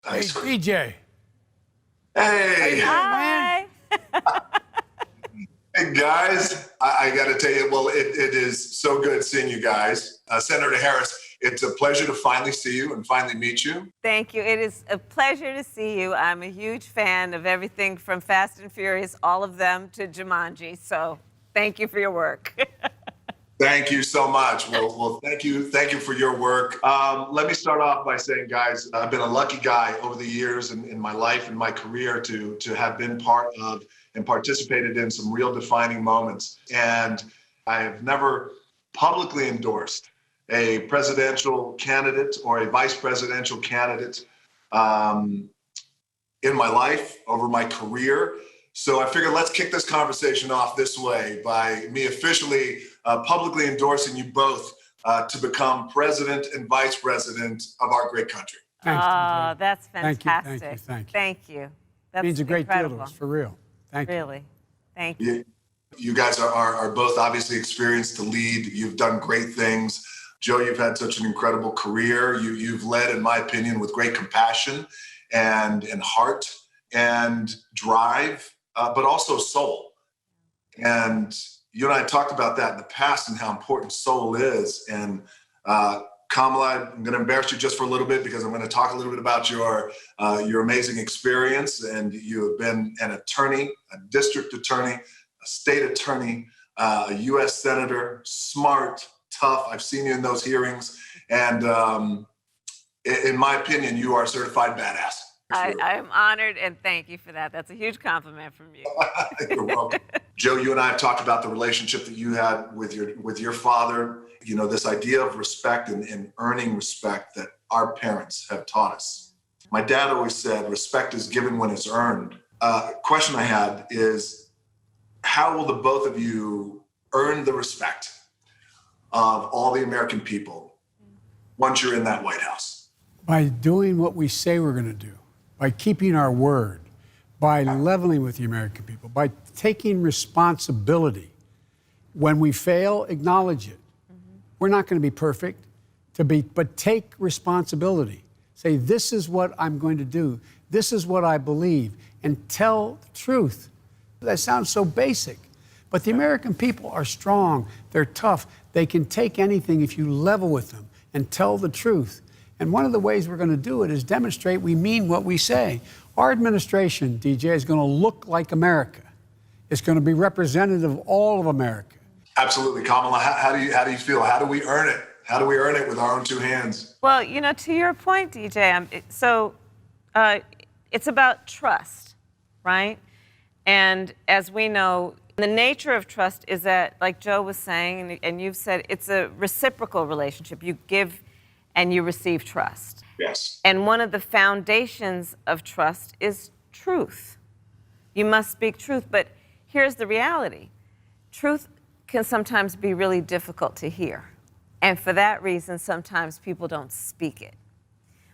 Hey, Thanks. DJ. Hey. Hi. Hey, guys. I got to tell you, well, it is so good seeing you guys. Senator Harris, it's a pleasure to finally see you and finally meet you. Thank you. It is a pleasure to see you. I'm a huge fan of everything from Fast and Furious, all of them, to Jumanji. So thank you for your work. Thank you so much. Well, thank you for your work. Let me start off by saying, guys, I've been a lucky guy over the years in my life and my career to have been part of and participated in some real defining moments. And I have never publicly endorsed a presidential candidate or a vice presidential candidate in my life over my career. So I figured let's kick this conversation off this way by me officially publicly endorsing you both to become president and vice president of our great country. Thanks, DJ. That's Thank you, fantastic. thank you, thank you. Thank you. That's Means a great incredible. deal to us, for real. Thank you. Really. Thank you. You guys are both obviously experienced to lead. You've done great things. Joe, you've had such an incredible career. You've led, in my opinion, with great compassion and heart and drive, but also soul. And you and I talked about that in the past and how important soul is. And Kamala, I'm going to embarrass you just for a little bit because I'm going to talk a little bit about your amazing experience. And you have been an attorney, a district attorney, a state attorney, a U.S. senator, smart, tough. I've seen you in those hearings. And in my opinion, you are a certified badass. I'm honored and thank you for that. That's a huge compliment from you. You're welcome. Joe, you and I have talked about the relationship that you had with your father. You know, this idea of respect and earning respect that our parents have taught us. My dad always said, respect is given when it's earned. Question I had is, how will the both of you earn the respect of all the American people once you're in that White House? By doing what we say we're going to do, by keeping our word, by leveling with the American people, by taking responsibility. When we fail, acknowledge it. We're not going to be perfect, but take responsibility. Say, this is what I'm going to do. This is what I believe, and tell the truth. That sounds so basic, but the American people are strong. They're tough. They can take anything if you level with them and tell the truth. And one of the ways we're going to do it is demonstrate we mean what we say. Our administration, DJ, is going to look like America. It's going to be representative of all of America. Absolutely. Kamala, how do you feel? How do we earn it? How do we earn it with our own two hands? Well, you know, to your point, DJ, it's about trust, right? And as we know, the nature of trust is that, like Joe was saying, and you've said, it's a reciprocal relationship. You give and you receive trust. Yes. And one of the foundations of trust is truth. You must speak truth, but here's the reality. Truth can sometimes be really difficult to hear. And for that reason, sometimes people don't speak it.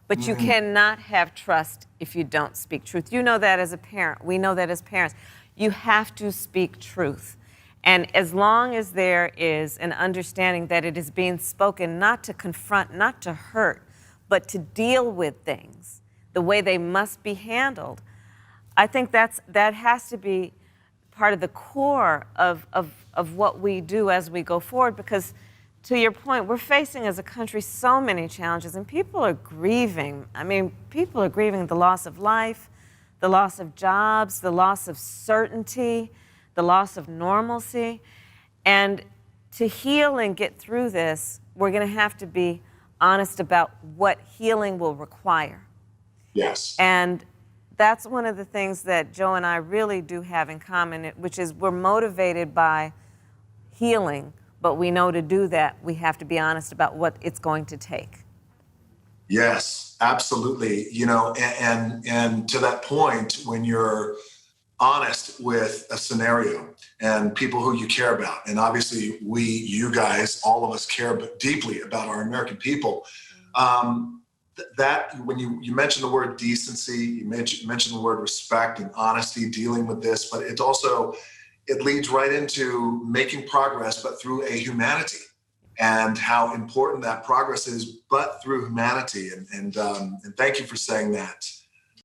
But you cannot have trust if you don't speak truth. You know that as a parent. We know that as parents. You have to speak truth. And as long as there is an understanding that it is being spoken not to confront, not to hurt, but to deal with things the way they must be handled, I think that has to be part of the core of what we do as we go forward. Because to your point, we're facing as a country so many challenges, and people are grieving. I mean, people are grieving the loss of life, the loss of jobs, the loss of certainty, the loss of normalcy. And to heal and get through this, we're going to have to be honest about what healing will require. Yes. And that's one of the things that Joe and I really do have in common, which is we're motivated by healing, but we know to do that, we have to be honest about what it's going to take. Yes, absolutely. You know, and to that point, when you're honest with a scenario and people who you care about, and obviously you guys, all of us care deeply about our American people. That when you mentioned the word decency, you mentioned the word respect and honesty, dealing with this, but it leads right into making progress, but through a humanity, and how important that progress is, but through humanity. And thank you for saying that.